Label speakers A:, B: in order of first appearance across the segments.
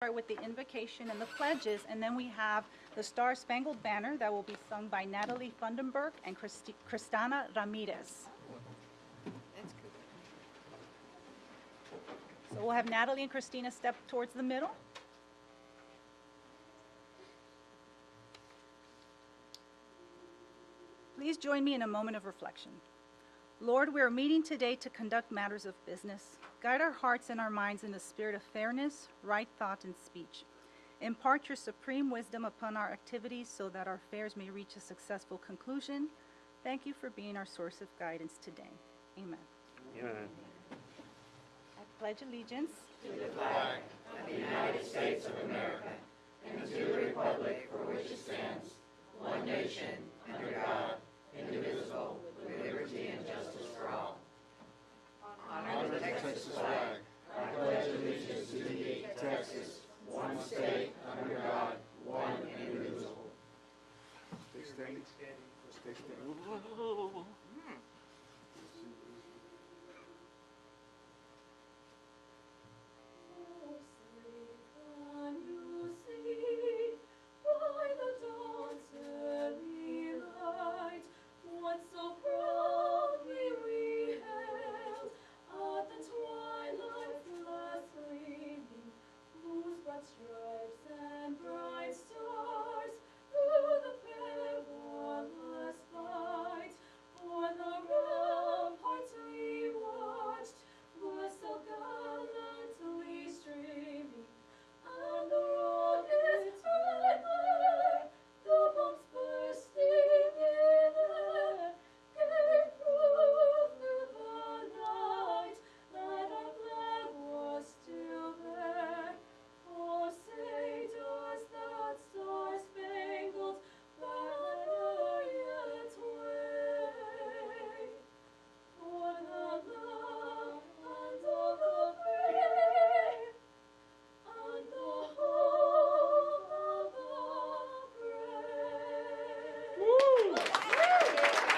A: start with the invocation and the pledges, and then we have the Star Spangled Banner that will be sung by Natalie Fundenberg and Cristana Ramirez.
B: That's good.
A: So we'll have Natalie and Christina step towards the middle. Please join me in a moment of reflection. Lord, we are meeting today to conduct matters of business. Guide our hearts and our minds in the spirit of fairness, right thought, and speech. Impart your supreme wisdom upon our activities so that our affairs may reach a successful conclusion. Thank you for being our source of guidance today. Amen.
C: Amen.
A: I pledge allegiance
D: Texas flag. I pledge allegiance to thee, Texas, one state, under God, one indivisible. Stay steady. Stay steady.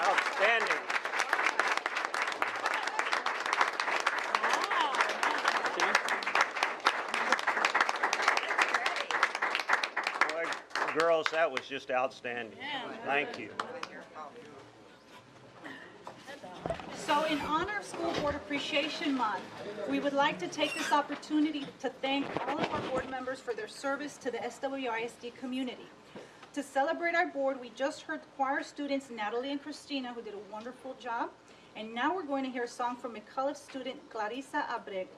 C: Outstanding. Boy, girls, that was just outstanding. Thank you.
A: So in honor of School Board Appreciation Month, we would like to take this opportunity to thank all of our board members for their service to the SWISD community. To celebrate our board, we just heard choir students Natalie and Christina, who did a wonderful job. And now we're going to hear a song from McCullough student Clarissa Abrego.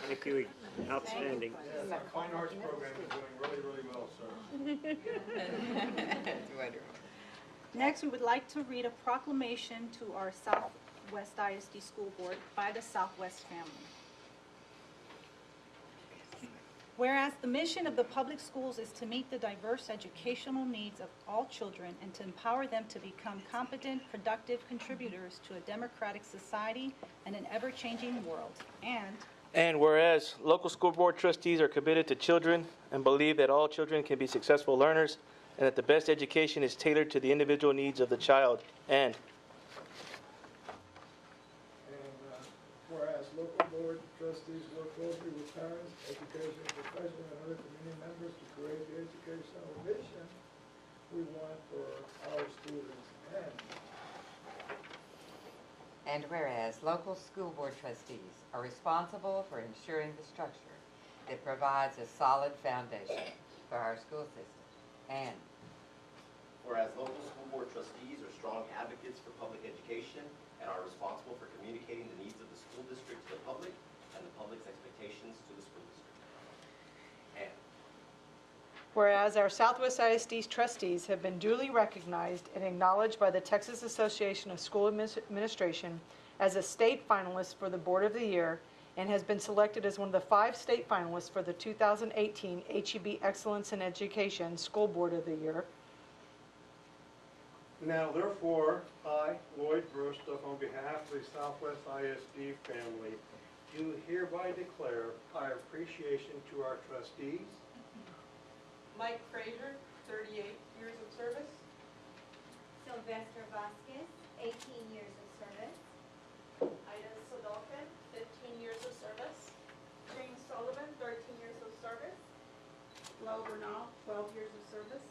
C: Thank you. Outstanding.
D: Fine arts program is doing really, really well, sir.
B: Wonderful.
A: Next, we would like to read a proclamation to our Southwest ISD School Board by the Southwest family. Whereas the mission of the public schools is to meet the diverse educational needs of all children and to empower them to become competent, productive contributors to a democratic society and an ever-changing world.
E: And whereas local school board trustees are committed to children and believe that all children can be successful learners and that the best education is tailored to the individual needs of the child. And
D: Whereas local board trustees work closely with parents, education professionals, and other community members to create the educational vision we want for our students.
B: And whereas local school board trustees are responsible for ensuring the structure that provides a solid foundation for our school system. And
F: Whereas local school board trustees are strong advocates for public education and are responsible for communicating the needs of the school district to the public and the public's expectations to the school district. And
G: Whereas our Southwest ISD trustees have been duly recognized and acknowledged by the Texas Association of School Administration as a state finalist for the Board of the Year and has been selected as one of the 5 state finalists for the 2018 HEB Excellence in Education School Board of the Year.
H: Now therefore, I, Lloyd Verstuff, on behalf of the Southwest ISD family, do hereby declare our appreciation to our trustees.
G: Mike Frazier, 38 years of service.
I: Sylvester Vasquez, 18 years of service.
G: Ida Sodolfin, 15 years of service. James Sullivan, 13 years of service. Lau Bernal, 12 years of service.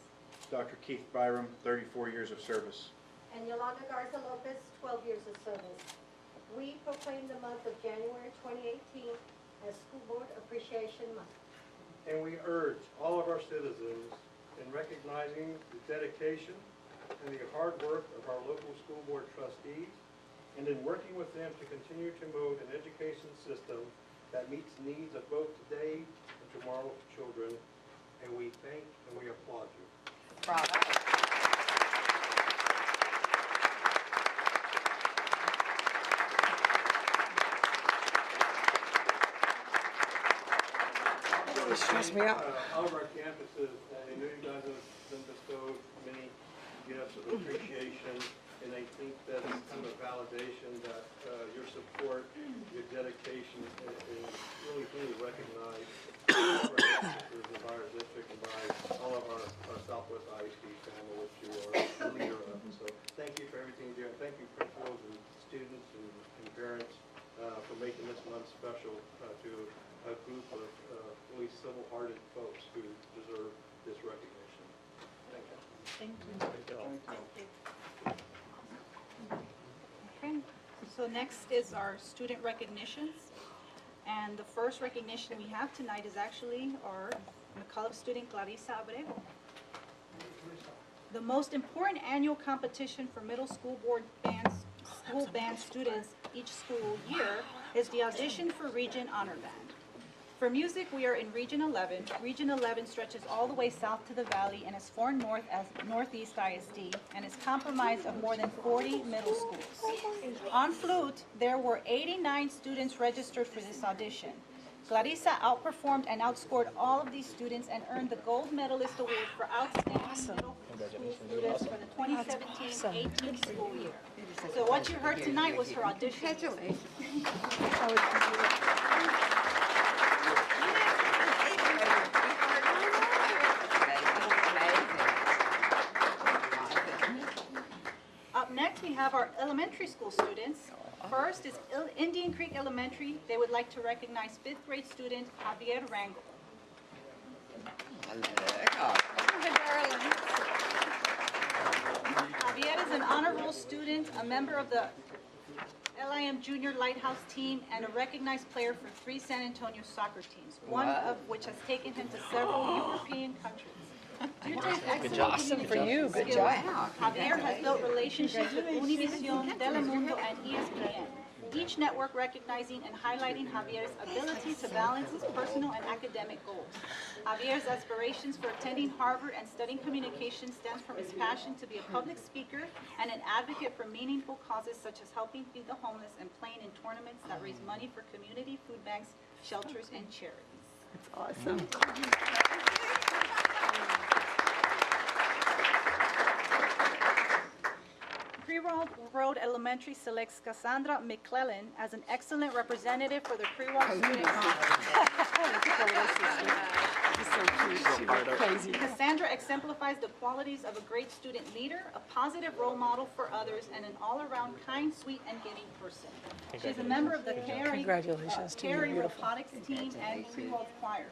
J: Dr. Keith Byram, 34 years of service.
I: And Yolanda Garza Lopez, 12 years of service. We proclaim the month of January 2018 as School Board Appreciation Month.
H: And we urge all of our citizens in recognizing the dedication and the hard work of our local school board trustees and in working with them to continue to promote an education system that meets needs of both today and tomorrow's children. And we thank and we applaud you.
B: bravo.
G: Stress me out.
H: All of our campuses, I know you guys have been bestowed many gifts of appreciation, and I think that it's kind of a validation that your support, your dedication is really, really recognized by our district and by all of our Southwest ISD family, which you are the leader of. So thank you for everything you do, and thank you principals and students and parents for making this month special to a group of really civil-hearted folks who deserve this recognition. Thank you.
A: Thank you. Okay, so next is our student recognitions. And the first recognition we have tonight is actually our McCullough student Clarissa Abreu. The most important annual competition for middle school school band students each school year is the audition for Region Honor Band. For music, we are in Region 11. Region 11 stretches all the way south to the valley and as far north as Northeast ISD and is comprised of more than 40 middle schools. On flute, there were 89 students registered for this audition. Clarissa outperformed and outscored all of these students and earned the Gold Medalist Award for Outstanding Middle School Students for the 2017-18 school year. So what you heard tonight was her audition.
B: Congratulations.
A: Up next, we have our elementary school students. First is Indian Creek Elementary. They would like to recognize 5th grade student Javier Rangel. Javier is an honor roll student, a member of the LIM Junior Lighthouse team, and a recognized player for 3 San Antonio soccer teams, one of which has taken him to several European countries. Due to his excellent communication skills, Javier has built relationships with Univision, Telemundo, and ESPN. Each Outreach Network recognizing and highlighting Javier's ability to balance his personal and academic goals. Javier's aspirations for attending Harvard and studying communication stems from his passion to be a public speaker and an advocate for meaningful causes such as helping feed the homeless and playing in tournaments that raise money for community food banks, shelters, and charities.
G: That's awesome.
A: Pre-Road Road Elementary selects Cassandra McClellan as an excellent representative for the Pre-Road Student Council. Cassandra exemplifies the qualities of a great student leader, a positive role model for others, and an all-around kind, sweet, and giving person. She is a member of the
G: Congratulations to you,
A: Carey
G: beautiful.
A: Robotics team and Pre-Road Choir.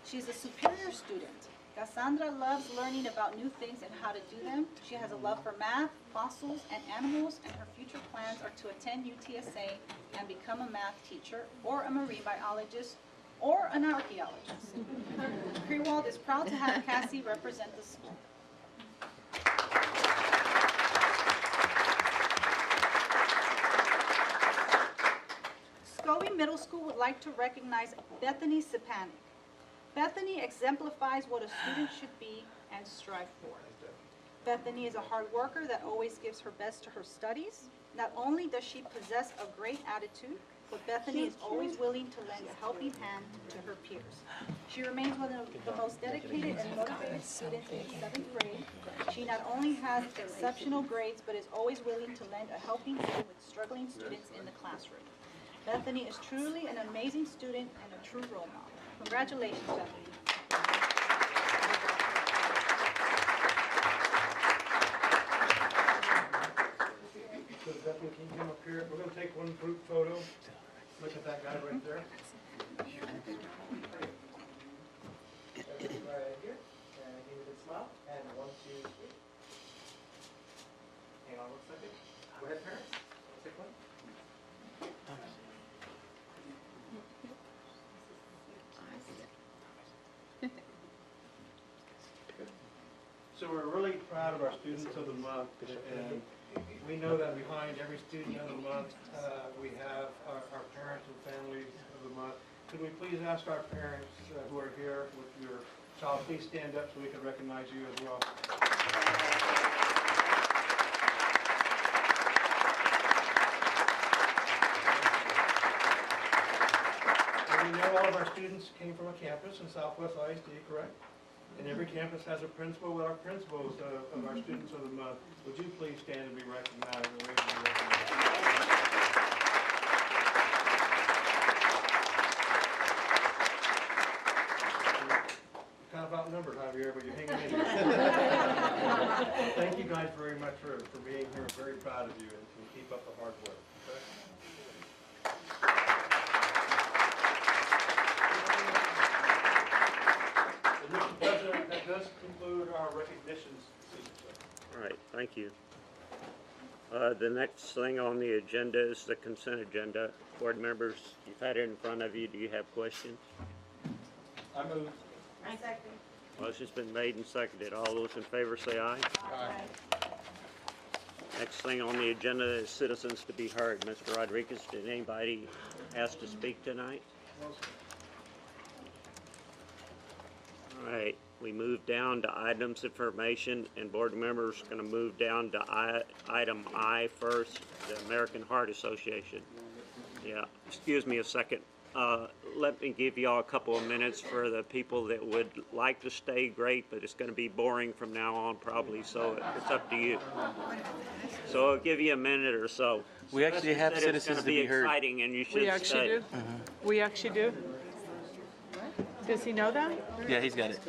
A: She is a superior student. Cassandra loves learning about new things and how to do them. She has a love for math, fossils, and animals, and her future plans are to attend UTSA and become a math teacher, or a marine biologist, or an archaeologist. Crewald is proud to have Cassie represent the school. Scobie Middle School would like to recognize Bethany Sipanik. Bethany exemplifies what a student should be and strive for. Bethany is a hard worker that always gives her best to her studies. Not only does she possess a great attitude, but Bethany is always willing to lend a helping hand to her peers. She remains one of the most dedicated and motivated students in 7th grade. She not only has exceptional grades, but is always willing to lend a helping hand with struggling students in the classroom. Bethany is truly an amazing student and a true role model. Congratulations, Bethany.
H: So Bethany, can you come up here? We're gonna take one group photo. Look at that guy right there.
K: Right here, and give me a big smile, and 1, 2, 3. Hang on 1 second. Go ahead, parents. Take one.
H: So we're really proud of our Students of the Month, and we know that behind every Student of the Month, we have our parents and families of the month. Could we please ask our parents who are here with your child, please stand up so we can recognize you as well. And we know all of our students came from a campus in Southwest ISD, correct? And every campus has a principal. With our principals of our Students of the Month, would you please stand and be recognized and raise your hand? Kind of outnumbered, Javier, but you're hanging in there. Thank you guys very much for being here. I'm very proud of you, and keep up the hard work. Okay? Mr. President, that does conclude our recognitions season.
C: All right, thank you. The next thing on the agenda is the consent agenda. Board members, you've had it in front of you. Do you have questions?
K: I move.
I: I second.
C: Motion's been made and seconded. All those in favor say aye.
K: Aye.
C: Next thing on the agenda is citizens to be heard. Mr. Rodriguez, did anybody ask to speak tonight? All right, we move down to items information, and board members are going to move down to item I first, the American Heart Association. Yeah, excuse me a second. Let me give y'all a couple of minutes for the people that would like to stay, great, but it's going to be boring from now on probably, so it's up to you. So I'll give you a minute or so.
E: We actually have
C: Especially that
E: citizens
C: it's
E: to be
C: going to be
E: heard.
C: exciting, and you should
G: We actually
C: stay.
G: do? We actually do? Does he know that?
E: Yeah, he's got it.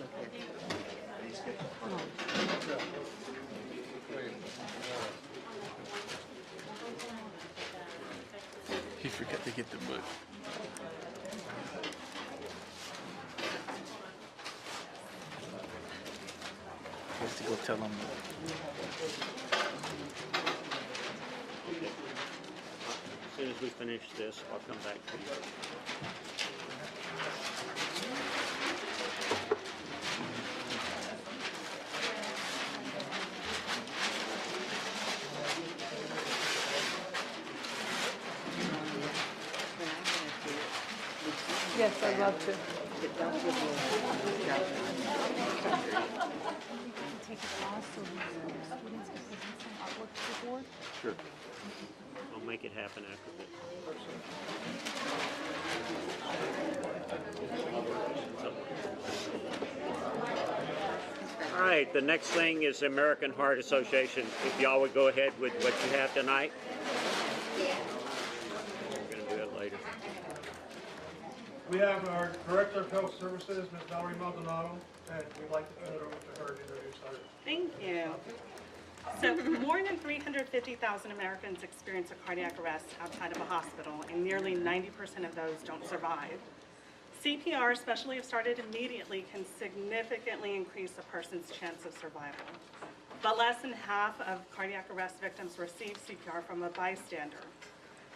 E: He forgot to get the book. He has to go tell him.
C: As soon as we finish this, I'll come back to you.
G: Yes, I'd love to.
A: Take a pause so the students can present some artwork to the board.
C: Sure. I'll make it happen after this. All right, the next thing is the American Heart Association. If y'all would go ahead with what you have tonight. We're going to do it later.
H: We have our Director of Health Services, Ms. Valerie Maldonado, and we'd like to turn it over to her to introduce her.
L: Thank you. So more than 350,000 Americans experience a cardiac arrest outside of a hospital, and nearly 90% of those don't survive. CPR, especially if started immediately, can significantly increase a person's chance of survival. But less than half of cardiac arrest victims receive CPR from a bystander.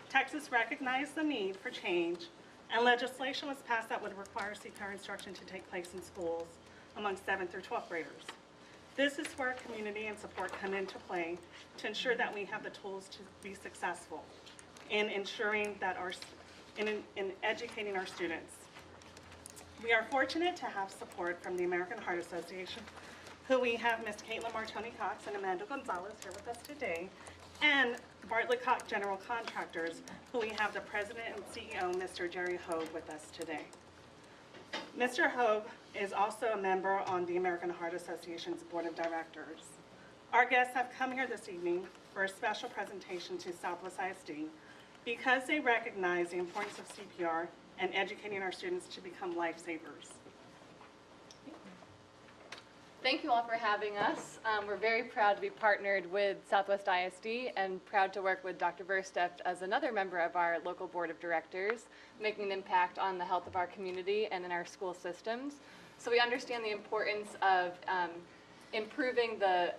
L: Texas recognized the need for change, and legislation was passed that would require CPR instruction to take place in schools among 7th through 12th graders. This is where community and support come into play to ensure that we have the tools to be successful in ensuring that in educating our students. We are fortunate to have support from the American Heart Association, who we have Ms. Caitlin Martoni Cox and Amanda Gonzalez here with us today, and Bartlett Cox General Contractors, who we have the President and CEO, Mr. Jerry Hogue, with us today. Mr. Hogue is also a member on the American Heart Association's Board of Directors. Our guests have come here this evening for a special presentation to Southwest ISD because they recognize the importance of CPR and educating our students to become lifesavers.
M: Thank you all for having us. We're very proud to be partnered with Southwest ISD and proud to work with Dr. Versteft as another member of our local board of directors, making an impact on the health of our community and in our school systems. So we understand the importance of improving the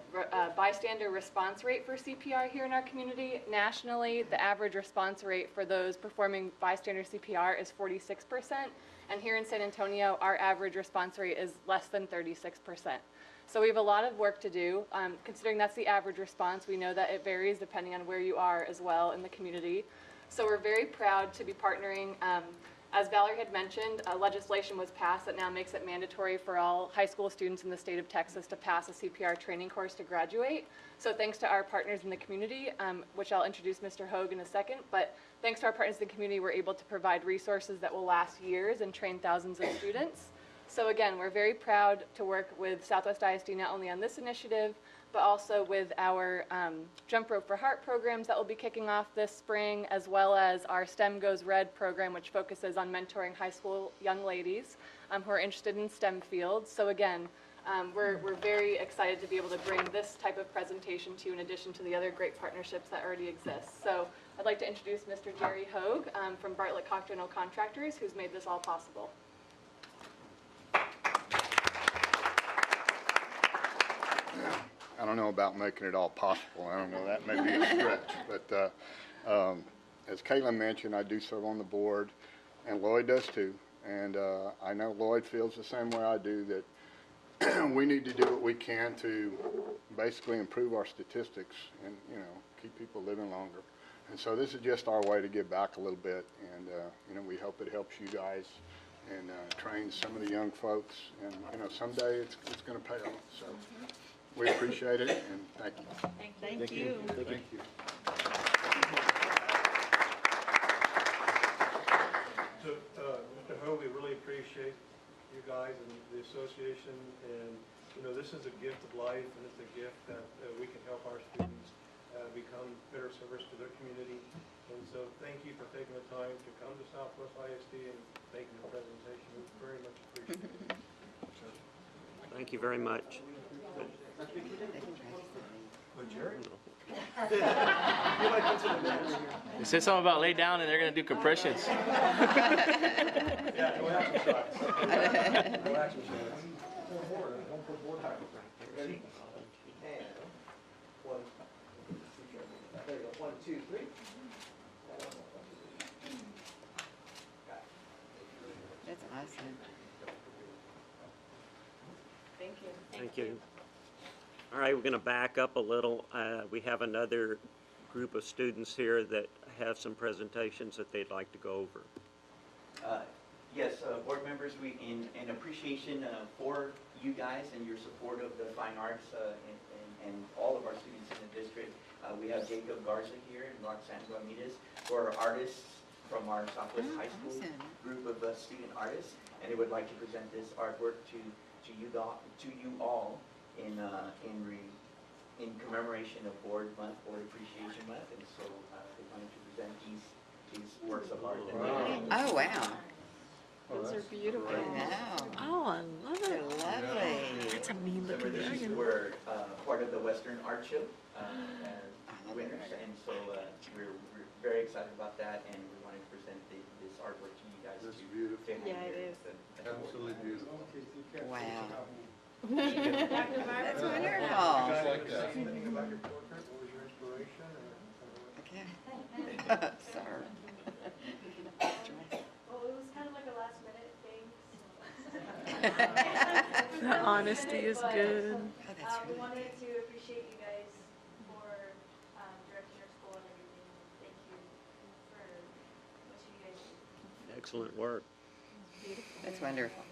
M: bystander response rate for CPR here in our community. Nationally, the average response rate for those performing bystander CPR is 46%, and here in San Antonio, our average response rate is less than 36%. So we have a lot of work to do. Considering that's the average response, we know that it varies depending on where you are as well in the community. So we're very proud to be partnering. As Valerie had mentioned, legislation was passed that now makes it mandatory for all high school students in the state of Texas to pass a CPR training course to graduate. So thanks to our partners in the community, which I'll introduce Mr. Hogue in a second, but thanks to our partners in the community, we're able to provide resources that will last years and train thousands of students. So again, we're very proud to work with Southwest ISD not only on this initiative, but also with our Jump Rope for Heart programs that will be kicking off this spring, as well as our STEM Goes Red program, which focuses on mentoring high school young ladies who are interested in STEM fields. So again, we're very excited to be able to bring this type of presentation to you in addition to the other great partnerships that already exist. So I'd like to introduce Mr. Jerry Hogue from Bartlett Cox General Contractors, who's made this all possible.
N: I don't know about making it all possible. I don't know, that may be a stretch. But as Caitlin mentioned, I do serve on the board, and Lloyd does too. And I know Lloyd feels the same way I do, that we need to do what we can to basically improve our statistics and, you know, keep people living longer. And so this is just our way to give back a little bit. And, you know, we hope it helps you guys and train some of the young folks. And, you know, someday it's going to pay off. So. We appreciate it, and thank you.
L: Thank you.
N: Thank you.
H: So, Mr. Ho, we really appreciate you guys and the association, and, you know, this is a gift of life, and it's a gift that we can help our students become better servers to their community. And so thank you for taking the time to come to Southwest ISD and making the presentation. We very much appreciate it.
C: Thank you very much.
E: They said something about lay down and they're going to do compressions.
H: Yeah, no action shots. No action shots.
K: Ready? And one. There you go. 1, 2, 3.
B: That's awesome.
L: Thank you.
C: Thank you. All right, we're going to back up a little. We have another group of students here that have some presentations that they'd like to go over.
K: Yes, board members, we, in appreciation for you guys and your support of the fine arts and all of our students in the district, we have Jacob Garza here and Roxanne Ramirez, who are artists from our Southwest High School group of student artists, and they would like to present this artwork to you all in commemoration of Board Month, Board Appreciation Month, and so they wanted to present these works of art.
B: Oh, wow.
G: Those are beautiful.
B: Oh,
G: I love
B: they're lovely.
G: That's a mean
K: Remember,
G: looking
K: these
G: dragon.
K: were part of the Western Art Show winners, and so we're very excited about that, and we wanted to present this artwork to you guys.
D: That's
K: to
D: beautiful.
G: Yeah, it is.
D: Absolutely beautiful.
B: Wow.
D: That's
B: wonderful.
D: Anything about your portrait? What was your inspiration?
B: Okay. Sir.
I: Well, it was kind of like a last minute thing.
G: The honesty is good.
B: Oh, that's
I: We
B: really
I: wanted to appreciate you guys for directing our school and everything. Thank you for what you guys do.
C: Excellent work.
B: That's wonderful.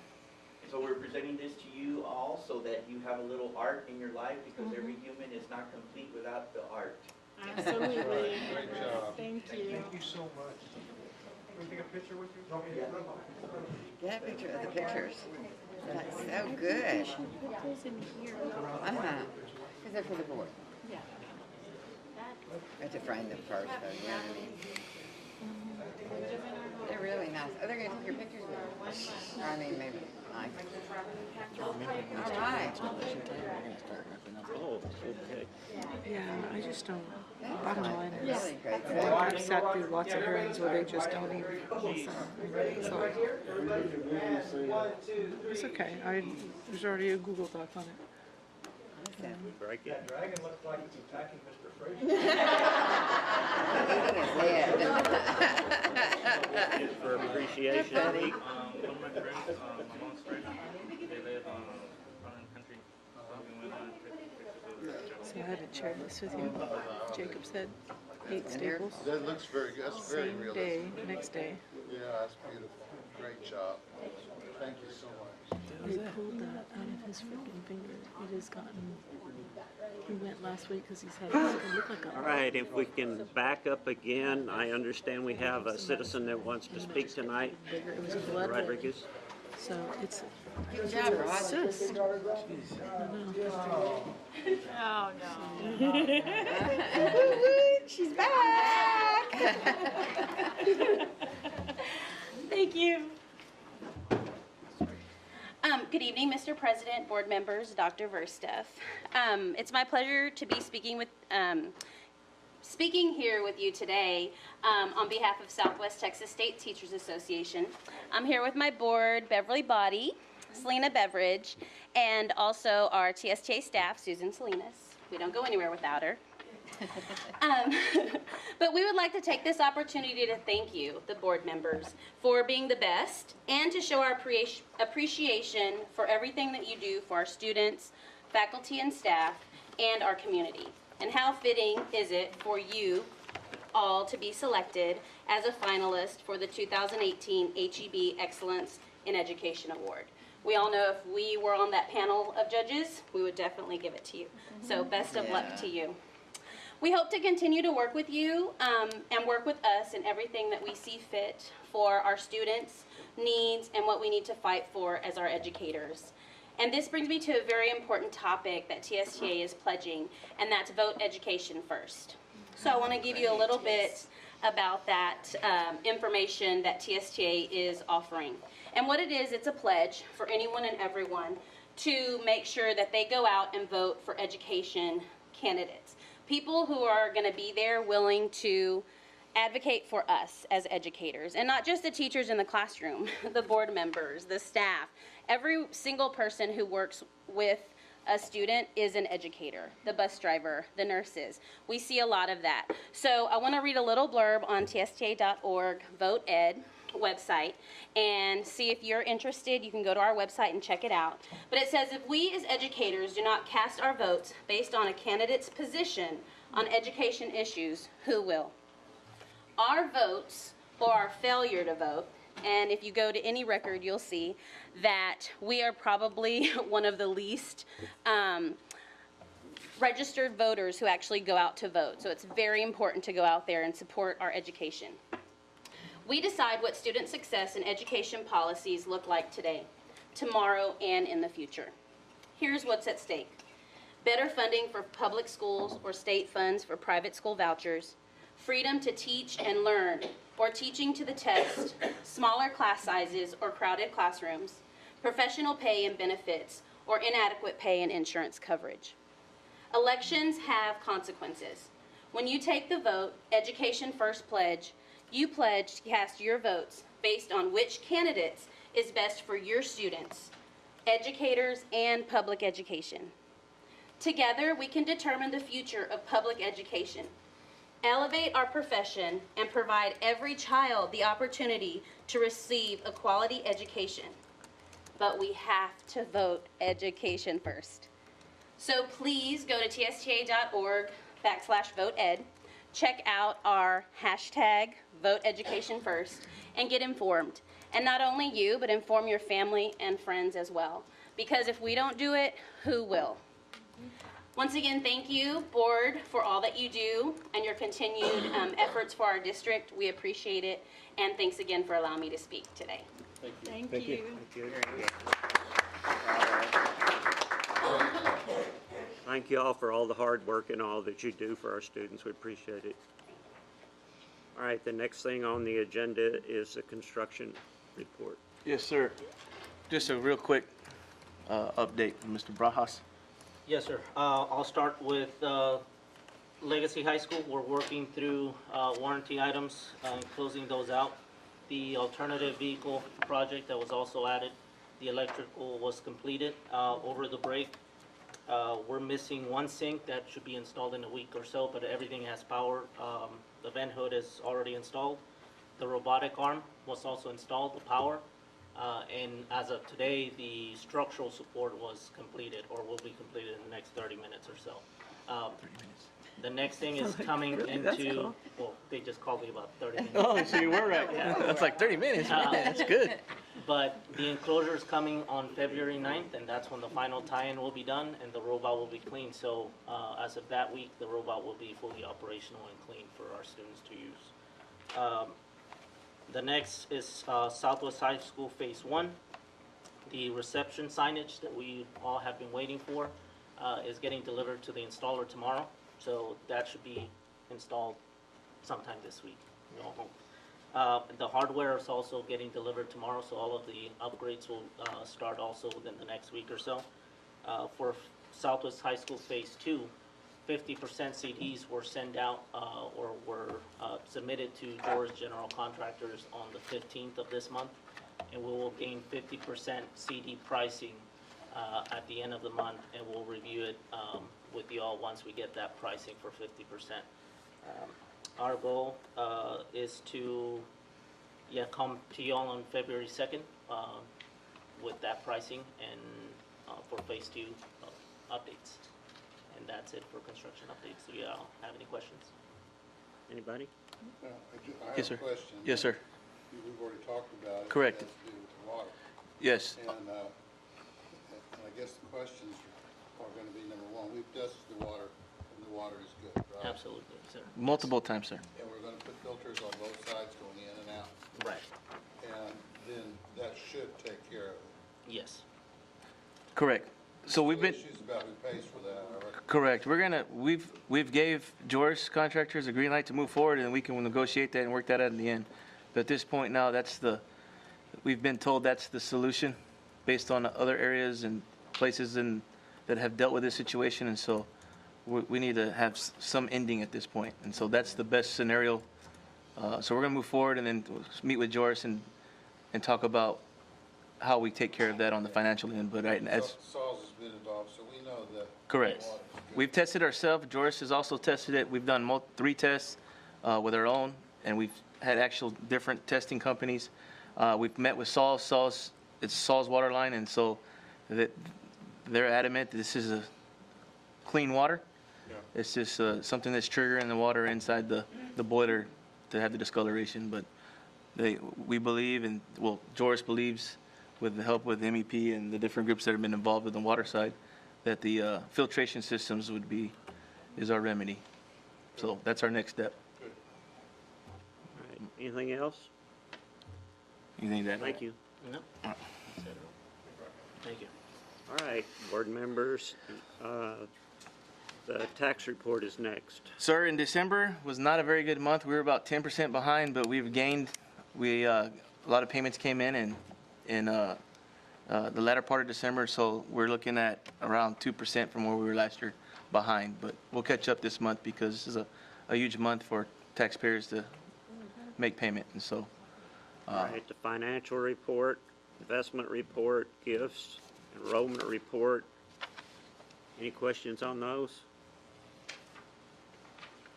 K: So we're presenting this to you all so that you have a little art in your life, because every human is not complete without the art.
G: Absolutely.
D: Great job.
G: Thank you.
D: Thank you so much.
H: Can we take a picture with you?
B: Get a picture of the pictures. That's so good. Because they're for the board.
G: Yeah.
B: I have to frame them first, though, you know what I mean? They're really nice. Oh, they're going to take your pictures with you. Or, I mean, maybe. Nice. All right.
C: Oh, okay.
G: Yeah, I just don't. Bottom line is,
B: Really great.
G: I've sat through lots of hearings where they just don't even listen. So it's okay. There's already a Google Doc on it.
C: Break it.
D: That dragon looks like it's attacking Mr. Fraser.
C: For Appreciation Week.
E: One of my friends, my mom's friend, they live out in the country. We went on a trip to
G: So I haven't shared this with you. Jacob said 8 staples.
O: That looks very good. That's very
G: Same
O: realistic.
G: day, next day.
O: Yeah, that's beautiful. Great job. Thank you so much.
G: They pulled that out of his freaking finger. It has gotten. He went last week because he's had this. It looked like a.
C: All right, if we can back up again, I understand we have a citizen that wants to speak tonight.
G: Bigger. It was a blood red.
C: Rodriguez.
G: So it's.
B: Good job, Rod.
G: Cyst.
I: Oh, no.
B: She's back.
P: Thank you. Good evening, Mr. President, board members, Dr. Versteff. It's my pleasure to be speaking here with you today on behalf of Southwest Texas State Teachers Association. I'm here with my board, Beverly Body, Selena Beveridge, and also our TSTA staff, Susan Salinas. We don't go anywhere without her. But we would like to take this opportunity to thank you, the board members, for being the best and to show our appreciation for everything that you do for our students, faculty and staff, and our community. And how fitting is it for you all to be selected as a finalist for the 2018 HEB Excellence in Education Award. We all know if we were on that panel of judges, we would definitely give it to you. So best of luck to you. We hope to continue to work with you and work with us in everything that we see fit for our students' needs and what we need to fight for as our educators. And this brings me to a very important topic that TSTA is pledging, and that's vote education first. So I want to give you a little bit about that information that TSTA is offering. And what it is, it's a pledge for anyone and everyone to make sure that they go out and vote for education candidates. People who are going to be there willing to advocate for us as educators, and not just the teachers in the classroom, the board members, the staff. Every single person who works with a student is an educator, the bus driver, the nurses. We see a lot of that. So I want to read a little blurb on tsta.org Vote Ed website and see if you're interested. You can go to our website and check it out. But it says, if we as educators do not cast our votes based on a candidate's position on education issues, who will? Our votes, or our failure to vote, and if you go to any record, you'll see that we are probably one of the least registered voters who actually go out to vote. So it's very important to go out there and support our education. We decide what student success and education policies look like today, tomorrow, and in the future. Here's what's at stake. Better funding for public schools or state funds for private school vouchers, freedom to teach and learn or teaching to the test, smaller class sizes or crowded classrooms, professional pay and benefits or inadequate pay and insurance coverage. Elections have consequences. When you take the vote, Education First pledge, you pledge to cast your votes based on which candidates is best for your students, educators, and public education. Together, we can determine the future of public education, elevate our profession, and provide every child the opportunity to receive a quality education. But we have to vote education first. So please go to tsta.org/voteed, check out our hashtag #VoteEducationFirst, and get informed. And not only you, but inform your family and friends as well. Because if we don't do it, who will? Once again, thank you, board, for all that you do and your continued efforts for our district. We appreciate it. And thanks again for allowing me to speak today.
L: Thank you.
C: Thank you all for all the hard work and all that you do for our students. We appreciate it. All right, the next thing on the agenda is the construction report.
E: Yes, sir. Just a real quick update from Mr. Brajas.
Q: Yes, sir. I'll start with Legacy High School. We're working through warranty items and closing those out. The alternative vehicle project that was also added, the electrical was completed over the break. We're missing one sink that should be installed in a week or so, but everything has power. The vent hood is already installed. The robotic arm was also installed, the power. And as of today, the structural support was completed or will be completed in the next 30 minutes or so. 30 minutes. The next thing is coming into, cool. Well, they just called me about 30 minutes.
E: Oh, so you were right.
Q: Yeah.
E: That's like 30 minutes. Man, that's good.
Q: But the enclosure is coming on February 9th, and that's when the final tie-in will be done and the robot will be clean. So as of that week, the robot will be fully operational and clean for our students to use. The next is Southwest High School Phase 1. The reception signage that we all have been waiting for is getting delivered to the installer tomorrow. So that should be installed sometime this week. The hardware is also getting delivered tomorrow, so all of the upgrades will start also within the next week or so. For Southwest High School Phase 2, 50% CDs were sent out or were submitted to George General Contractors on the 15th of this month, and we will gain 50% CD pricing at the end of the month, and we'll review it with you all once we get that pricing for 50%. Our goal is to come to you all on February 2nd with that pricing and for Phase 2 updates. And that's it for construction updates. Do y'all have any questions?
C: Anybody?
O: I
E: Yes,
O: have
E: sir.
O: a question.
E: Yes, sir.
O: We've already talked about it.
E: Correct.
O: It has to do with the water.
E: Yes.
O: And I guess the questions are going to be, number one, we've tested the water, and the water is good, right?
Q: Absolutely, sir.
E: Multiple times, sir.
O: And we're going to put filters on both sides going in and out.
Q: Right.
O: And then that should take care of it.
Q: Yes.
E: Correct. So we've been.
O: Issues about who pays for that, I reckon.
E: Correct. We've gave George Contractors a green light to move forward, and we can negotiate that and work that out in the end. But at this point now, we've been told that's the solution based on other areas and places that have dealt with this situation, and so we need to have some ending at this point. And so that's the best scenario. So we're gonna move forward and then meet with Joris and talk about how we take care of that on the financial end. But as
O: Saws has been involved, so we know that.
E: correct,
O: the water is good.
E: we've tested ourselves. Joris has also tested it. We've done 3 tests with our own, and we've had actual different testing companies. We've met with Saul's. It's Saul's water line, and so they're adamant that this is a clean water.
O: Yeah.
E: It's just something that's triggering the water inside the boiler to have the discoloration, but we believe, and, well, Joris believes, with the help with MEP and the different groups that have been involved with the water side, that the filtration systems is our remedy. So that's our next step.
C: All right, anything else?
E: Anything that?
C: Thank you.
Q: No. Thank you.
C: All right, board members, the tax report is next.
E: Sir, in December was not a very good month. We were about 10% behind, but we've gained. A lot of payments came in the latter part of December, so we're looking at around 2% from where we were last year behind. But we'll catch up this month because this is a huge month for taxpayers to make payment, and so.
C: All right, the financial report, investment report, gifts, enrollment report. Any questions on those?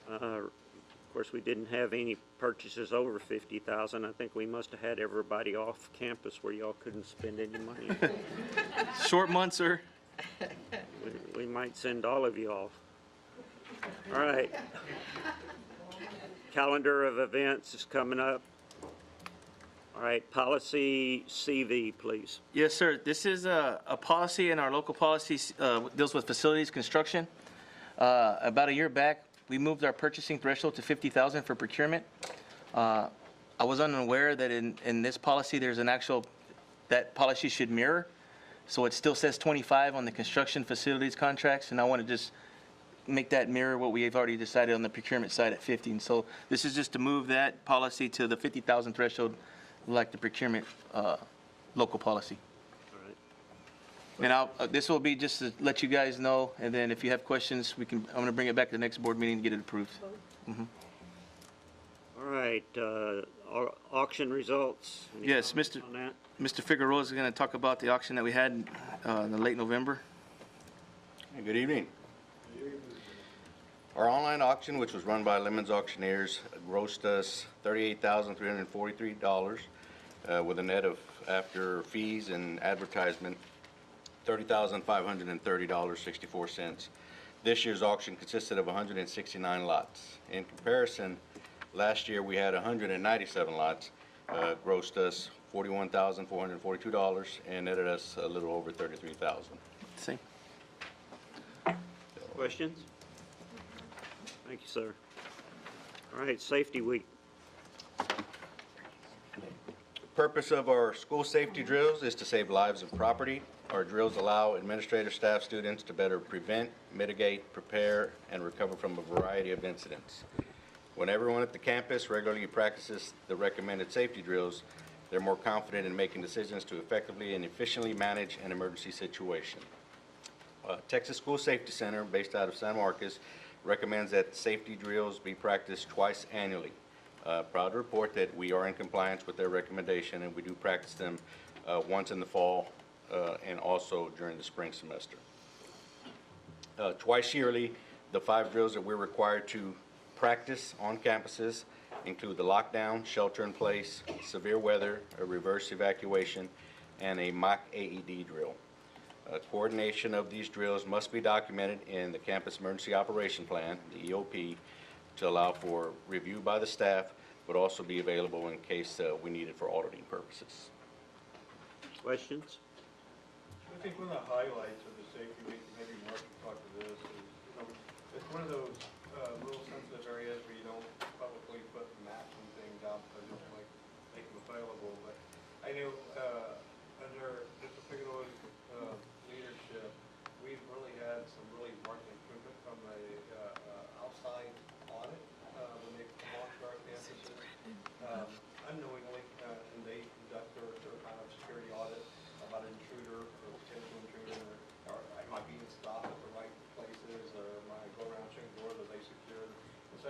C: Of course, we didn't have any purchases over 50,000. I think we must have had everybody off campus where y'all couldn't spend any money.
E: Short month, sir.
C: We might send all of you off. All right. Calendar of events is coming up. All right, policy CV, please.
E: Yes, sir. This is a policy, and our local policy deals with facilities construction. About a year back, we moved our purchasing threshold to 50,000 for procurement. I was unaware that in this policy, there's an actual, that policy should mirror. So it still says 25 on the construction facilities contracts, and I want to just make that mirror what we have already decided on the procurement side at 50. And so this is just to move that policy to the 50,000 threshold, like the procurement local policy.
C: All right.
E: And this will be just to let you guys know, and then if you have questions, I'm going to bring it back to the next board meeting to get it approved. Mhm.
C: All right, auction results. Any
E: Yes,
C: comments on that?
E: Mr. Figueroa is going to talk about the auction that we had in the late November.
J: Good evening. Our online auction, which was run by Lemons Auctioneers, grossed us $38,343 with a net of, after fees and advertisement, $30,530.64. This year's auction consisted of 169 lots. In comparison, last year we had 197 lots, grossed us $41,442 and netted us a little over $33,000.
E: See.
C: Questions? Thank you, sir. All right, Safety Week.
J: Purpose of our school safety drills is to save lives and property. Our drills allow administrative staff, students to better prevent, mitigate, prepare, and recover from a variety of incidents. When everyone at the campus regularly practices the recommended safety drills, they're more confident in making decisions to effectively and efficiently manage an emergency situation. Texas School Safety Center, based out of San Marcos, recommends that safety drills be practiced twice annually. Proud to report that we are in compliance with their recommendation, and we do practice them once in the fall and also during the spring semester. Twice yearly, the 5 drills that we're required to practice on campuses include the lockdown, shelter in place, severe weather, a reverse evacuation, and a mock AED drill. Coordination of these drills must be documented in the Campus Emergency Operation Plan, the EOP, to allow for review by the staff, but also be available in case we need it for auditing purposes.
C: Questions?
H: I think one of the highlights of the safety week, maybe Mark can talk to this, is, it's one of those little sensitive areas where you don't publicly put maps and things out, but just like make them available. But I know under Mr. Figueroa's leadership, we've really had some really marked improvement from a outside audit when they come onto our campuses. Unknowingly, and they conduct their kind of security audit about an intruder or potential intruder, or am I being stopped at the right places, or am I go around checking doors, are they secure? And so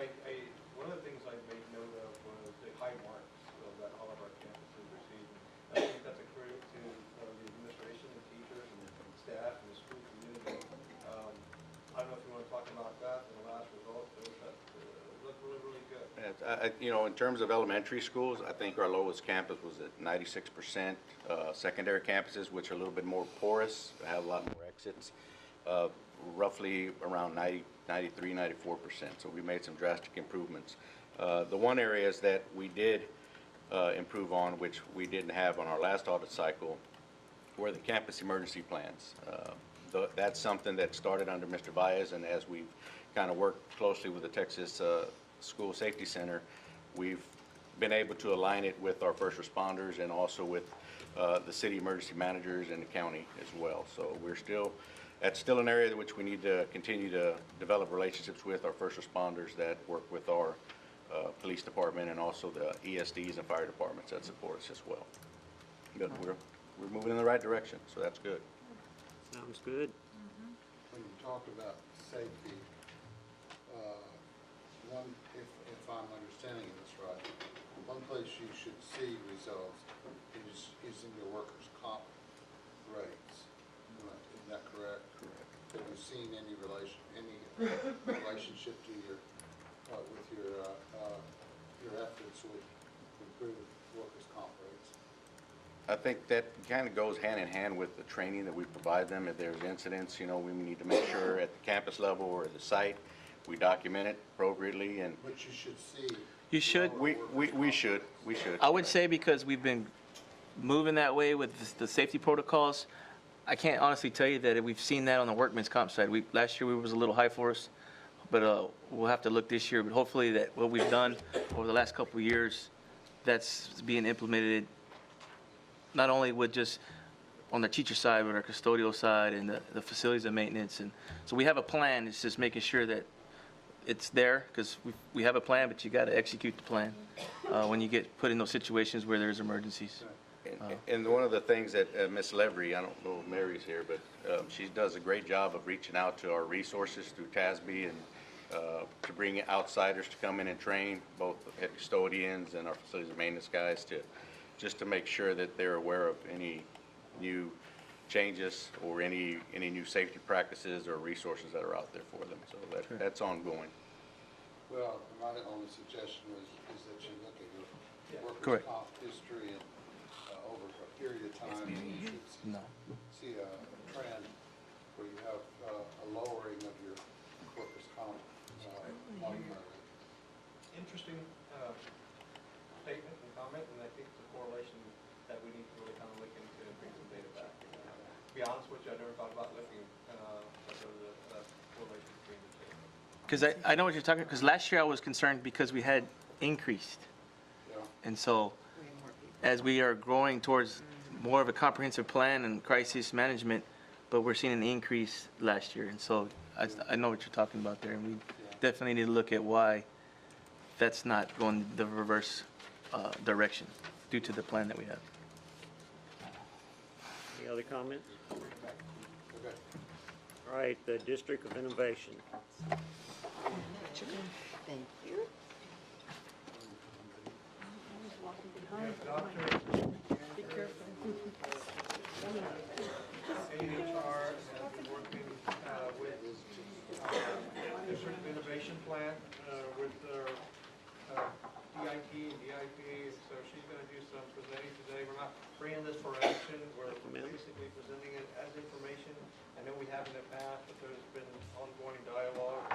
H: one of the things I made note of was the high marks that all of our campuses received. And I think that's a credit to the administration and teachers and staff and the school community. I don't know if you want to talk about that and the last results, but that looked really, really good.
J: In terms of elementary schools, I think our lowest campus was at 96%. Secondary campuses, which are a little bit more porous, have a lot more exits, roughly around 93, 94%. So we made some drastic improvements. The one area is that we did improve on, which we didn't have on our last audit cycle, were the campus emergency plans. That's something that started under Mr. Baez, and as we've kind of worked closely with the Texas School Safety Center, we've been able to align it with our first responders and also with the city emergency managers and the county as well. So that's still an area which we need to continue to develop relationships with our first responders that work with our police department and also the ESDs and fire departments that support us as well. But we're moving in the right direction, so that's good.
C: Sounds good.
O: When you talk about safety, if I'm understanding this right, one place you should see results is in your workers' comp rates. Is that correct? Correct. Have you seen any relationship to your efforts with improved workers' comp rates?
J: I think that kind of goes hand in hand with the training that we provide them. If there's incidents, we need to make sure at the campus level or at the site, we document it appropriately. And
O: But you should see.
E: You should.
J: We should.
E: I would say because we've been moving that way with the safety protocols, I can't honestly tell you that we've seen that on the workman's comp side. Last year was a little high for us, but we'll have to look this year. But hopefully that what we've done over the last couple of years, that's being implemented not only with just on the teacher side, but our custodial side and the facilities and maintenance. And so we have a plan. It's just making sure that it's there, because we have a plan, but you got to execute the plan when you get put in those situations where there's emergencies.
J: And one of the things that Ms. Levery, I don't know if Mary's here, but she does a great job of reaching out to our resources through TASB and to bring outsiders to come in and train, both head custodians and our facilities and maintenance guys, just to make sure that they're aware of any new changes or any new safety practices or resources that are out there for them. So that's ongoing.
O: Well, my only suggestion is that you look at your workers'
E: Correct.
O: comp history and over a period of time, you should see a trend where you have a lowering of your workers' comp monument.
H: Interesting statement and comment, and I think it's a correlation that we need to really kind of look into and bring some data back. To be honest with you, I never thought about looking at the correlation between the two.
E: Because I know what you're talking, because last year I was concerned because we had increased. And so as we are growing towards more of a comprehensive plan and crisis management, but we're seeing an increase last year. And so I know what you're talking about there, and we definitely need to look at why that's not going the reverse direction due to the plan that we have.
C: Any other comments? All right, the District of Innovation.
B: Thank you.
G: Be careful.
H: AHR has been working with District of Innovation Plan with their DIT and DIP, so she's going to do some presenting today. We're not bringing this for action, we're basically presenting it as information. I know we have in the past, but there's been ongoing dialogue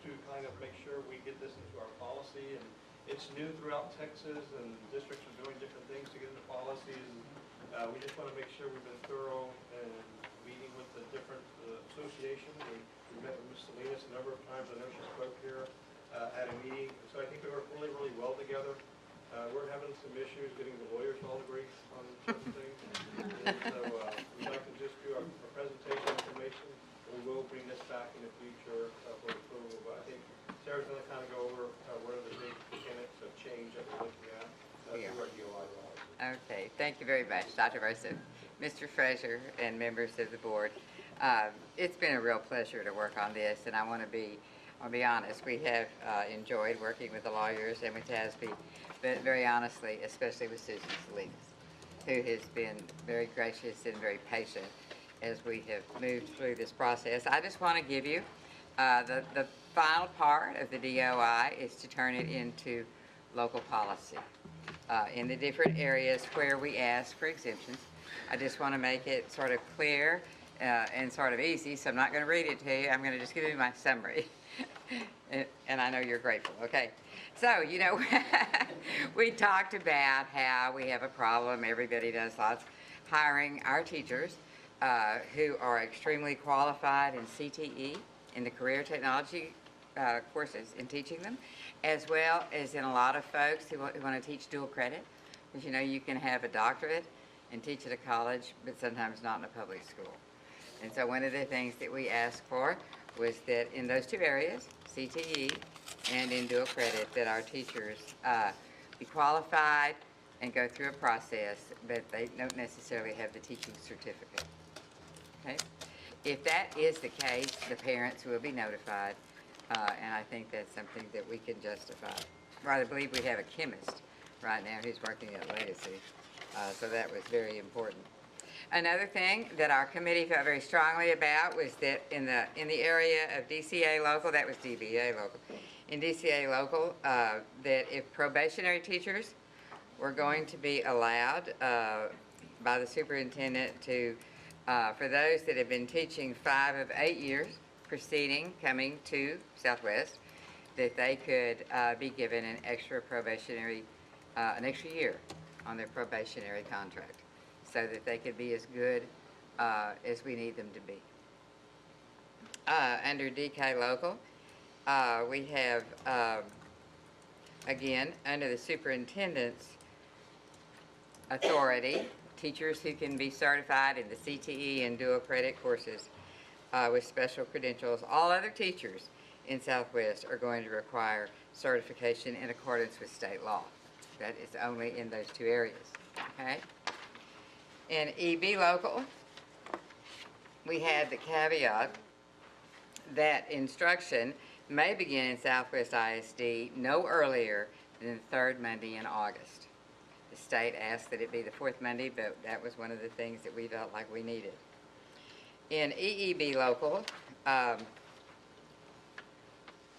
H: to kind of make sure we get this into our policy. And it's new throughout Texas, and districts are doing different things to get into policies. We just want to make sure we've been thorough and meeting with the different associations. We met with Ms. Salinas a number of times. I know she spoke here at a meeting. So I think we work really, really well together. We're having some issues getting the lawyers to all agree on certain things. And so we'd like to just do our presentation information. We will bring this back in the future for approval. But I think Sarah's going to kind of go over what are the big mechanics of change that we're looking at through our DOI laws.
B: Okay, thank you very much, Dr. Versa, Mr. Frazier, and members of the board. It's been a real pleasure to work on this, and I want to be honest. We have enjoyed working with the lawyers and with TASB, but very honestly, especially with Susan Salinas, who has been very gracious and very patient as we have moved through this process. I just want to give you the final part of the DOI is to turn it into local policy in the different areas where we ask for exemptions. I just want to make it sort of clear and sort of easy, so I'm not going to read it to you. I'm going to just give you my summary. And I know you're grateful, okay? So, you know, we talked about how we have a problem, everybody does lots, hiring our teachers who are extremely qualified in CTE, in the career technology courses, in teaching them, as well as in a lot of folks who want to teach dual credit. Because, you know, you can have a doctorate and teach at a college, but sometimes not in a public school. And so one of the things that we asked for was that in those two areas, CTE and in dual credit, that our teachers be qualified and go through a process, but they don't necessarily have the teaching certificate. Okay? If that is the case, the parents will be notified, and I think that's something that we can justify. I believe we have a chemist right now who's working at Legacy, so that was very important. Another thing that our committee felt very strongly about was that in the area of DCA local, that was DBA local, in DCA local, that if probationary teachers were going to be allowed by the superintendent to, for those that have been teaching 5 of 8 years preceding coming to Southwest, that they could be given an extra probationary, an extra year on their probationary contract, so that they could be as good as we need them to be. Under DK local, we have, again, under the superintendent's authority, teachers who can be certified in the CTE and dual credit courses with special credentials. All other teachers in Southwest are going to require certification in accordance with state law. That is only in those two areas, okay? In EB local, we had the caveat that instruction may begin in Southwest ISD no earlier than the third Monday in August. The state asked that it be the fourth Monday, but that was one of the things that we felt like we needed. In EEB local,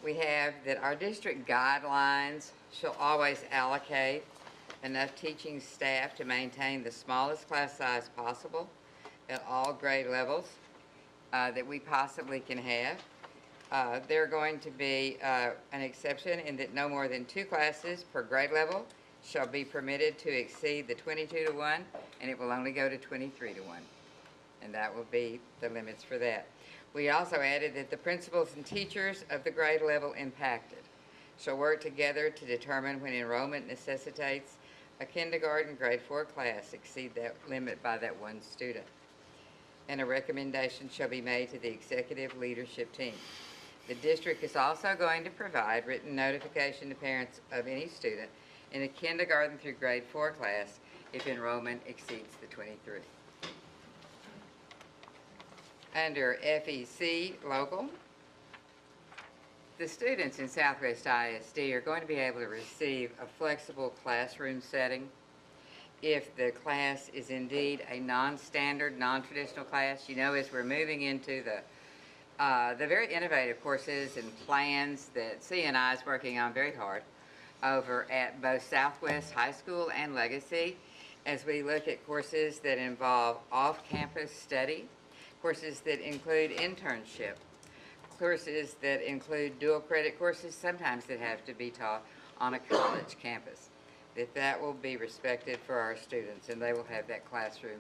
B: we have that our district guidelines shall always allocate enough teaching staff to maintain the smallest class size possible at all grade levels that we possibly can have. There are going to be an exception in that no more than 2 classes per grade level shall be permitted to exceed the 22-to-1, and it will only go to 23-to-1. And that will be the limits for that. We also added that the principals and teachers of the grade level impacted shall work together to determine when enrollment necessitates a kindergarten grade 4 class exceed that limit by that 1 student. And a recommendation shall be made to the executive leadership team. The district is also going to provide written notification to parents of any student in a kindergarten through grade 4 class if enrollment exceeds the 23. Under FEC local, the students in Southwest ISD are going to be able to receive a flexible classroom setting if the class is indeed a non-standard, non-traditional class. You know, as we're moving into the very innovative courses and plans that CNI is working on very hard over at both Southwest High School and Legacy, as we look at courses that involve off-campus study, courses that include internship, courses that include dual credit courses, sometimes that have to be taught on a college campus, that will be respected for our students, and they will have that classroom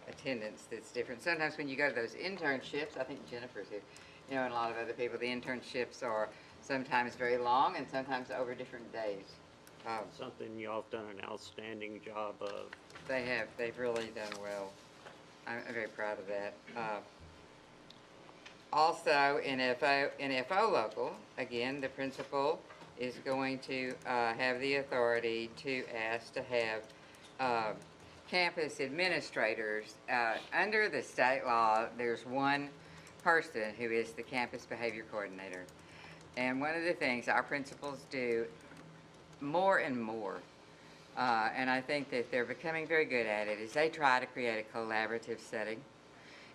B: attendance that's different. Sometimes when you go to those internships, I think Jennifer's here, you know, and a lot of other people, the internships are sometimes very long and sometimes over different days.
C: Something y'all have done an outstanding job of.
B: They have. They've really done well. I'm very proud of that. Also, in FO local, again, the principal is going to have the authority to ask to have campus administrators. Under the state law, there's one person who is the campus behavior coordinator. And one of the things our principals do more and more, and I think that they're becoming very good at it, is they try to create a collaborative setting.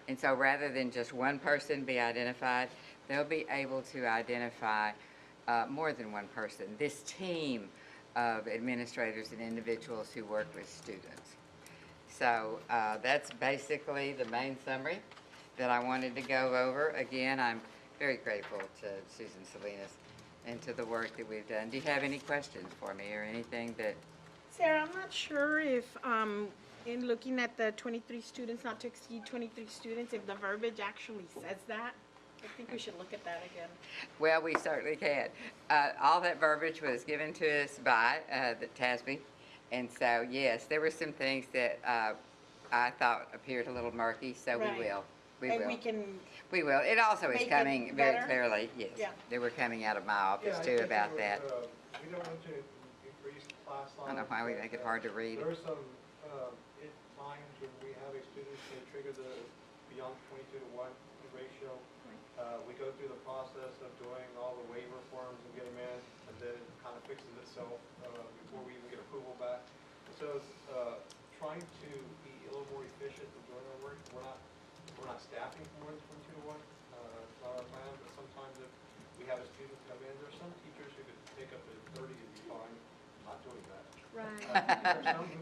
B: And so rather than just one person be identified, they'll be able to identify more than one person, this team of administrators and individuals who work with students. So that's basically the main summary that I wanted to go over. Again, I'm very grateful to Susan Salinas and to the work that we've done. Do you have any questions for me or anything that?
R: Sarah, I'm not sure if, in looking at the 23 students, not to exceed 23 students, if the verbiage actually says that. I think we should look at that again.
B: Well, we certainly can. All that verbiage was given to us by the TASB. And so, yes, there were some things that I thought appeared a little murky, so
R: Right.
B: we will. We
R: And
B: will.
R: we can,
B: We will. It also is
R: make it
B: coming very
R: better?
B: clearly, yes.
R: Yeah.
B: They were coming out of my office
D: Yeah, I
B: too
D: think
B: about
D: we
B: that.
D: were, we don't want to increase class size.
B: I don't know why we make it hard to read.
H: There are some times when we have a student may trigger the beyond 22 to 1 ratio. We go through the process of doing all the waiver forms and get them in, and then it kind of fixes itself before we even get approval back. So trying to be a little more efficient in doing our work. We're not staffing for more than 22 to 1. It's not our plan, but sometimes if we have a student come in, there's some teachers who could take up to 30 and be fine not doing that.
R: Right.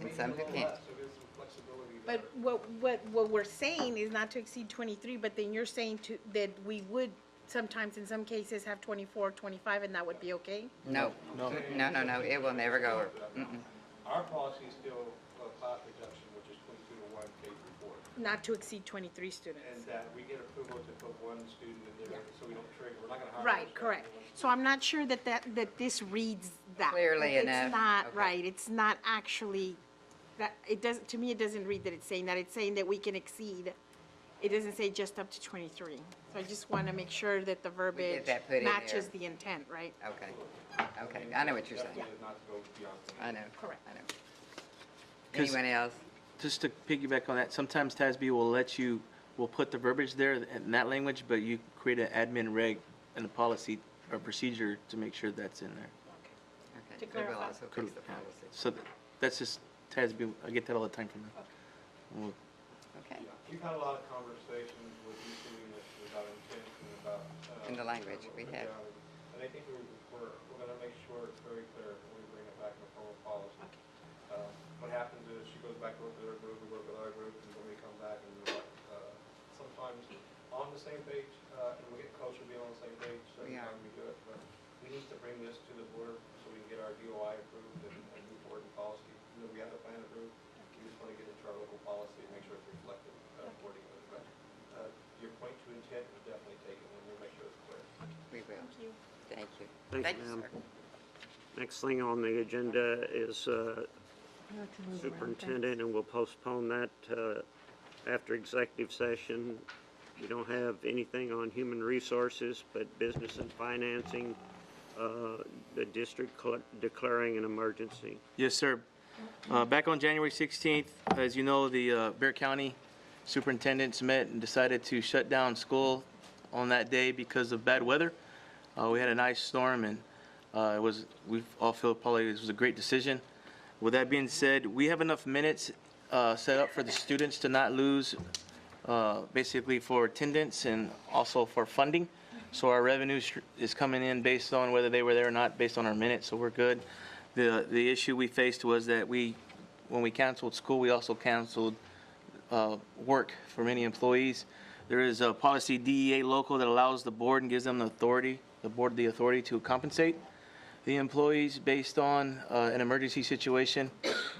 B: And some who can't.
H: So there's some flexibility
R: but
H: there.
R: what we're saying is not to exceed 23, but then you're saying that we would sometimes, in some cases, have 24, 25, and that would be okay?
B: No, no, no, it will never go over.
H: Our policy is still class reduction, which is 22 to 1 K through 4.
R: Not to exceed 23 students.
H: And that we get approval to put one student in there, so we don't trigger, we're not gonna hire.
R: Right, correct. So I'm not sure that this reads that.
B: Clearly
R: It's
B: enough.
R: not,
B: Okay.
R: right, it's not actually, that, it doesn't, to me, it doesn't read that it's saying that, it's saying that we can exceed. It doesn't say just up to 23. So I just want to make sure that the verbiage
B: that put in there.
R: matches the intent, right?
B: Okay, okay, I know what you're saying.
H: Not to go beyond.
B: I know.
R: Correct.
B: I know.
E: 'Cause-
B: Anyone else?
E: Just to piggyback on that, sometimes TASB will put the verbiage there in that language, but you create an admin reg and a policy or procedure to make sure that's in there.
B: Okay,
R: To
B: so we'll
R: clarify.
B: also fix the policy.
E: So that's just TASB, I get that all the time from them. We'll-
B: Okay,
H: We've had a lot of conversations with you students about intent and about.
B: in the language we
H: what
B: have.
H: we're doing. And I think we're gonna make sure it's very clear when we bring it back in the formal policy. What happens is she goes back to work with her group, we work with our group, and then we come back and we're sometimes on the same page, and we get closer to being on the same page, so
B: We are.
H: time we do it. But we need to bring this to the board so we can get our DOI approved and move forward in policy. You know, we have the plan approved, we just wanna get into our local policy and make sure it's reflected accordingly. But your point to intent was definitely taken, and we'll make sure it's clear.
B: We will. Thank you.
C: Thank you,
B: sir.
C: ma'am. Next thing on the agenda is superintendent, and we'll postpone that after executive session. We don't have anything on human resources, but business and financing, the district declaring an emergency.
E: Yes, sir. Back on January 16th, as you know, the Bear County superintendents met and decided to shut down school on that day because of bad weather. We had an ice storm, and we all feel probably it was a great decision. With that being said, we have enough minutes set up for the students to not lose, basically for attendance and also for funding. So our revenue is coming in based on whether they were there or not, based on our minutes, so we're good. The issue we faced was that when we canceled school, we also canceled work for many employees. There is a policy DEA local that allows the board and gives them the authority to compensate the employees based on an emergency situation.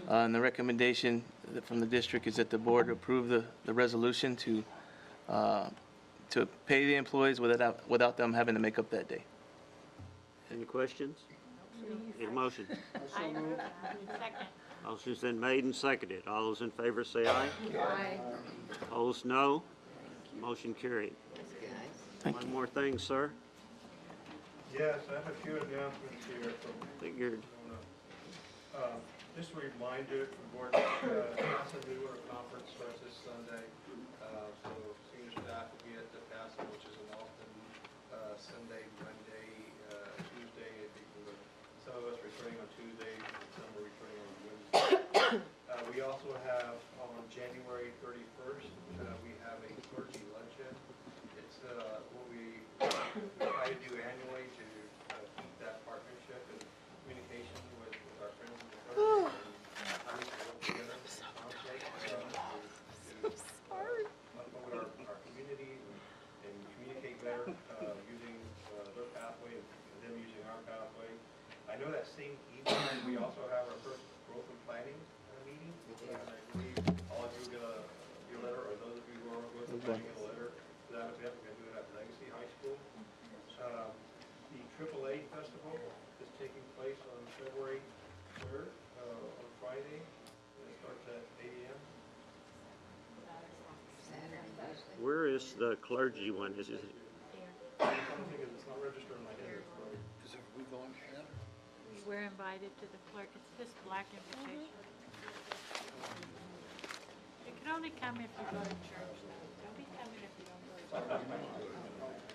E: And the recommendation from the district is that the board approve the resolution to pay the employees without them having to make up that day.
C: Any questions? Need a motion? Motion's been made and seconded. All those in favor say aye.
R: Aye.
C: Opposed, no. Motion carried. One more thing, sir.
H: Yes, I have a few announcements here from.
C: Figured.
H: Just a reminder for board, PASA Newer Conference starts this Sunday. So senior staff will be at the PASA, which is an often Sunday, Monday, Tuesday. I think some of us returning on Tuesday, some are returning on Wednesday. We also have on January 31st, we have a clergy luncheon. It's what we try to do annually to keep that partnership and communication with our friends in the clergy. And we work together to promote our communities and communicate better.
C: clergy one, is it?
H: I think it's not registered in my head.
O: Is it, we going ahead?
S: We're invited to the clerk. It's this black invitation. You can only come if you go to church. Don't be coming if you don't go to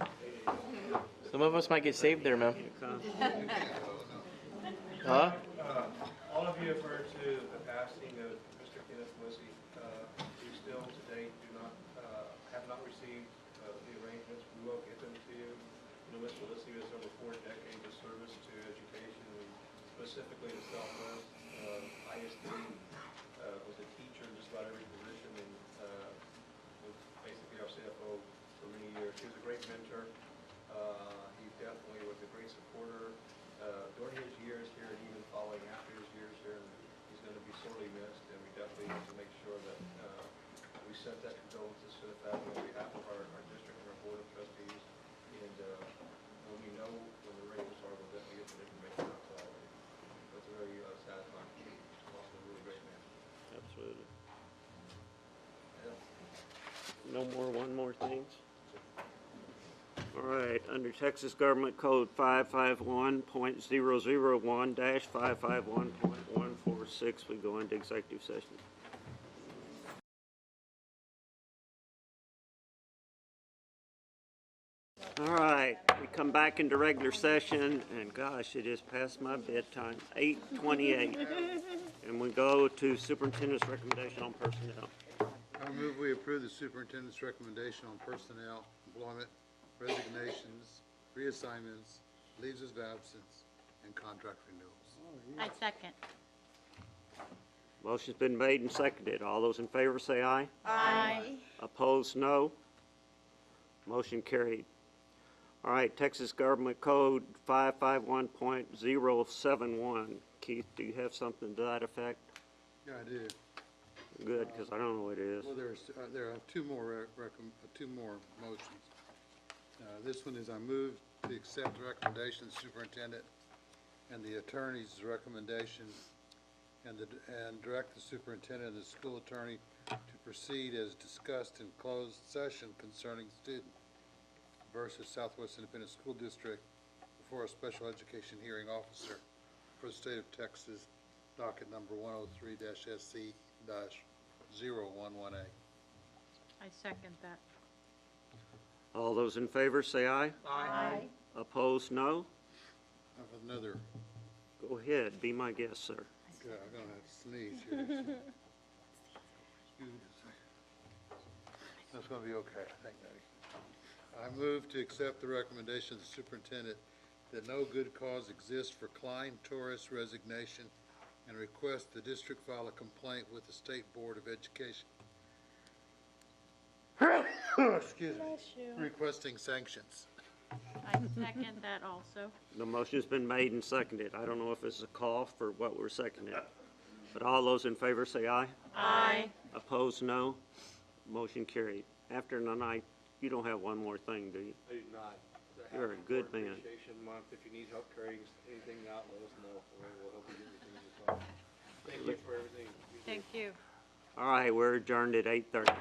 S: church.
E: Some of us might get saved there, ma'am. Huh?
H: All of you have heard to the passing of Mr. Kenneth Wissey. We still to date have not received the arrangements. We will get them to you. You know, Mr. Wissey has over 4 decades of service to education, and specifically to Southwest. ISD was a teacher in just about every position, and was basically our CFO for many years. He was a great mentor. He definitely was a great supporter during his years here, and even following after his years here. And he's going to be sorely missed, and we definitely need to make sure that we send that condolences to the family on behalf of our district and our board of trustees. And when we know when the arrangements are, we'll definitely get the information out to all of you. It's a very satisfying. Also a really great man.
C: Absolutely. No more one more things? All right, under Texas Government Code 551.001-551.146, we go into executive session. All right, we come back into regular session, and gosh, it is past my bedtime, 8:28. And we go to superintendent's recommendation on personnel.
O: I move we approve the superintendent's recommendation on personnel, employment, resignations, reassignments, leaves of absence, and contract renewals.
S: I second.
C: Motion's been made and seconded. All those in favor say aye.
S: Aye.
C: Opposed, no. Motion carried. All right, Texas Government Code 551.071. Keith, do you have something to that effect?
O: Yeah, I do.
C: Good, because I don't know what it is.
O: Well, there are two more motions. This one is I move to accept the recommendation of the superintendent and the attorney's recommendation and direct the superintendent and the school attorney to proceed as discussed in closed session concerning student versus Southwest Independent School District before a special education hearing officer for the state of Texas, docket number 103-SC-011A.
S: I second that.
C: All those in favor say aye.
S: Aye.
C: Opposed, no.
O: I have another.
C: Go ahead, be my guest, sir.
O: Okay, I'm gonna have to sneeze here. Excuse me a second. That's gonna be okay, I think, Daddy. I move to accept the recommendation of the superintendent that no good cause exists for Klein Torres resignation and request the district file a complaint with the State Board of Education. Excuse me. Requesting sanctions.
S: I second that also.
C: The motion's been made and seconded. I don't know if it's a call for what we're seconding. But all those in favor say aye.
S: Aye.
C: Opposed, no. Motion carried. After tonight, you don't have one more thing, do you?
H: I do not.
C: You're a good man.
H: Appreciation month. If you need help carrying anything out, let us know. We'll help you get your things as well. Thank you for everything.
S: Thank you.
C: All right, we're adjourned at 8:30.